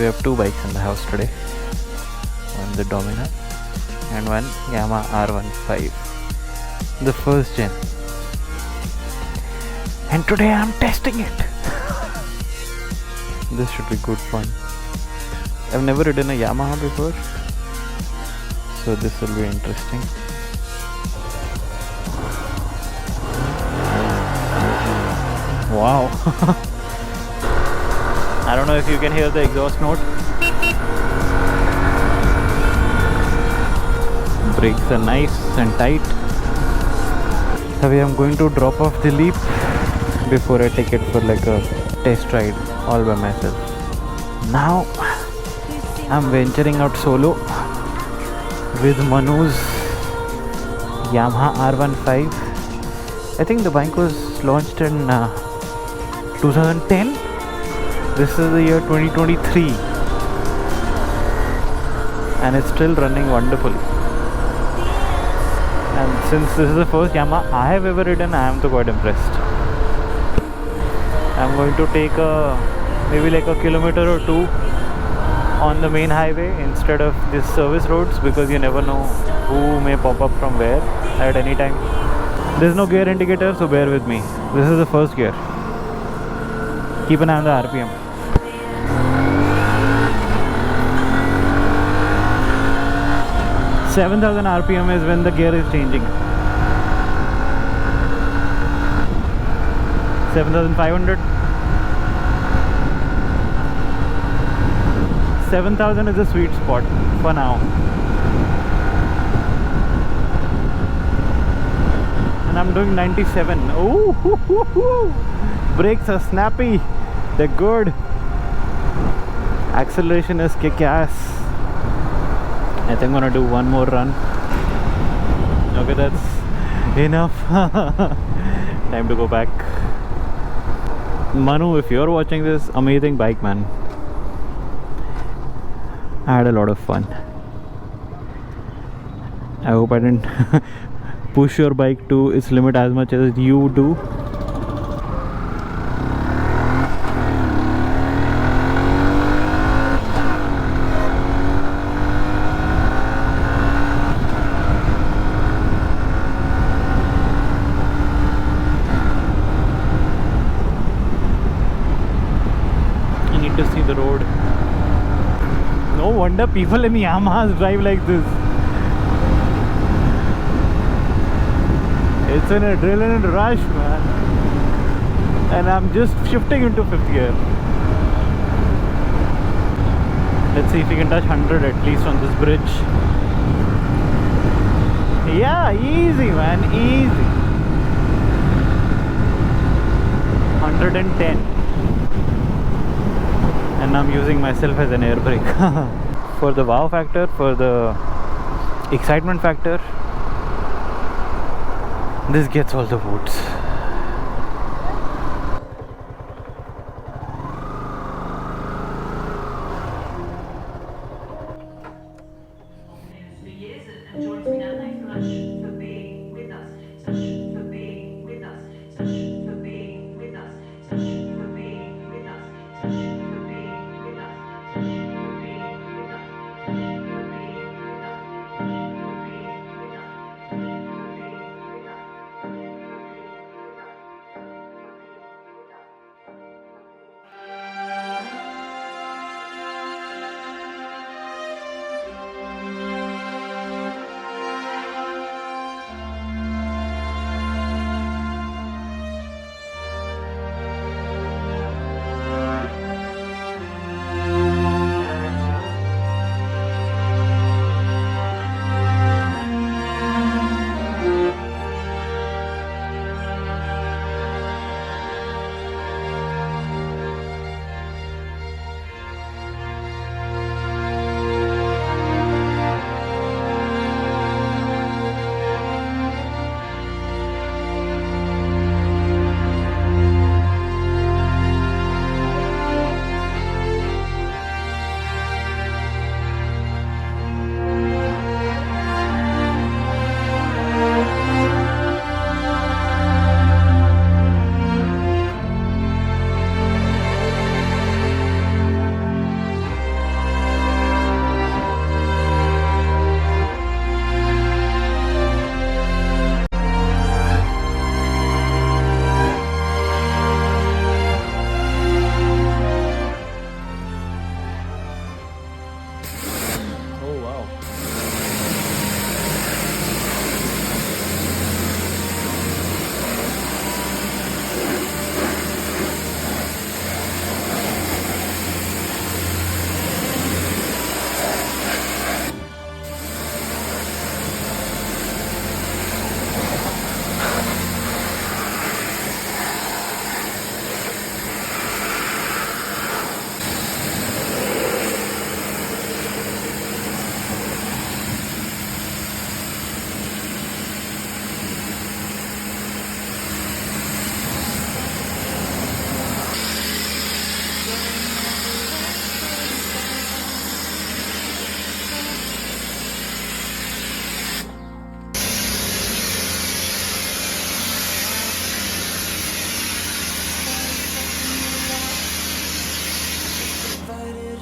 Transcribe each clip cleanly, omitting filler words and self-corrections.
we have two bikes in the house today. One the Domino and one Yamaha R15, the first gen. And today I'm testing it. This should be good fun. I've never ridden a Yamaha before, so this will be interesting. Wow. I don't know if you can hear the exhaust note. Brakes are nice and tight. So I'm going to drop off the Leap before I take it for like a test ride all by myself. Now I'm venturing out solo with Manu's Yamaha R15. I think the bike was launched in 2010. This is the year 2023 and it's still running wonderfully. And since this is the first Yamaha I have ever ridden, I am quite impressed. I'm going to take maybe like a kilometer or two on the main highway instead of these service roads, because you never know who may pop up from where at any time. There's no gear indicator, so bear with me. This is the first gear. Keep an eye on the RPM. $7,000 RPM is when the gear is changing. 7,500. 7,000 is a sweet spot for now. And I'm doing 97. Oh, hoo, hoo, hoo. Brakes are snappy. They're good. Acceleration is kick-ass. I think I'm gonna do one more run. Okay, that's enough. Time to go back. Manu, if you're watching this, amazing bike, man. I had a lot of fun. I hope I didn't push your bike to its limit as much as you do. I need to see the road. No wonder people in Yamahas drive like this. It's an adrenaline rush, man. And I'm just shifting into 5th gear. Let's see if we can touch 100 at least on this bridge. Yeah, easy, man, easy. 110. And I'm using myself as an air brake. For the wow factor, for the excitement factor, this gets all the votes.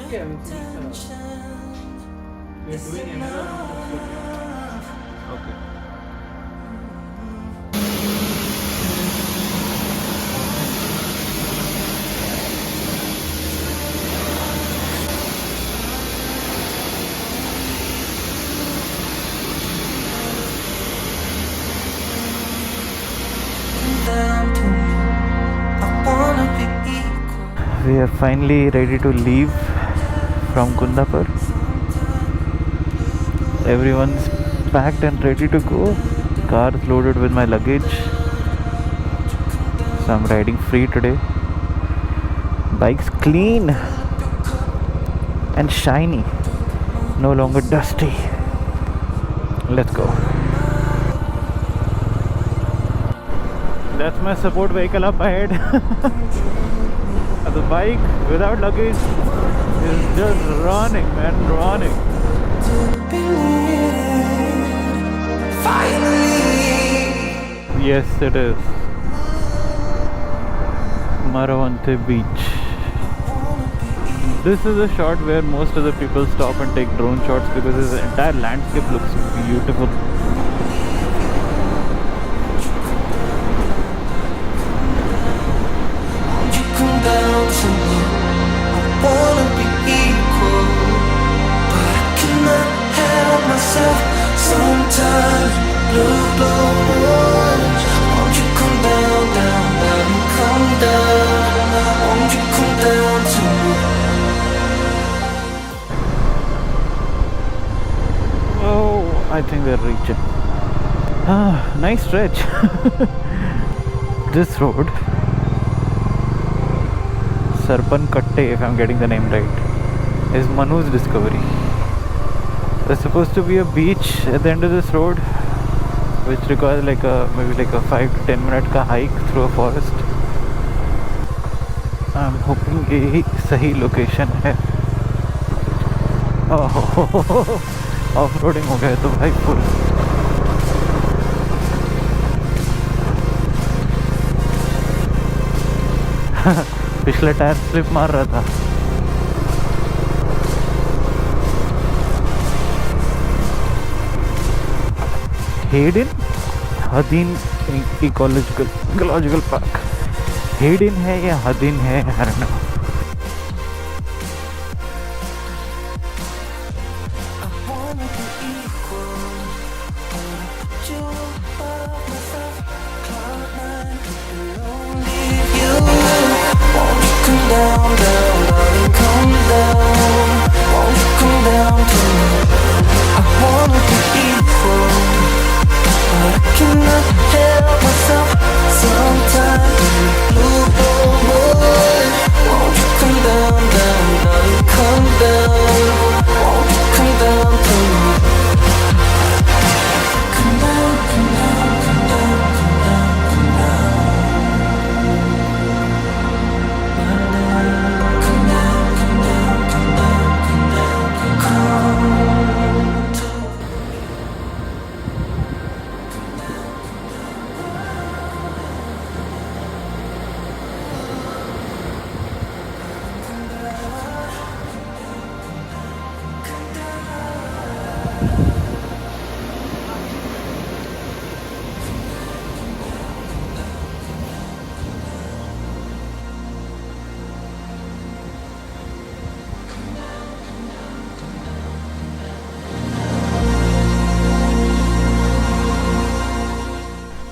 okay. We are doing environmental. Okay. We are finally ready to leave from Kundapura. Everyone's packed and ready to go. Car is loaded with my luggage. So I'm riding free today. Bike's clean and shiny, no longer dusty. Let's go. That's my support vehicle up ahead. The bike without luggage is just running, man, running. Yes, it is. Maravante Beach. This is a shot where most of the people stop and take drone shots because this entire landscape looks beautiful. I think we're reaching. Nice stretch. This road, Sarpan Katte, if I'm getting the name right, is Manu's discovery. There's supposed to be a beach at the end of this road, which requires maybe like a 5 to 10 minute ka hike through a forest. I'm hoping यही सही location है. Oh, off-roading हो गया तो भाई full. पिछला tyre slip मार रहा था. हेडिन हदीन इकोलॉजिकल पार्क. हेडिन है या हदीन है, I don't know.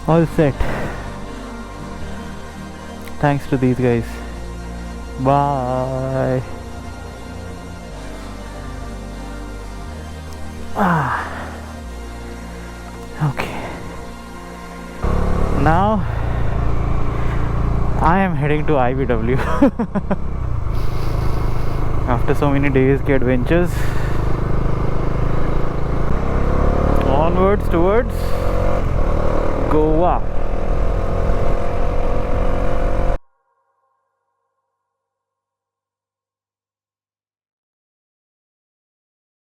All set. Thanks to these guys. Bye. Okay. Now I am heading to IBW. After so many days के adventures, onwards towards Goa.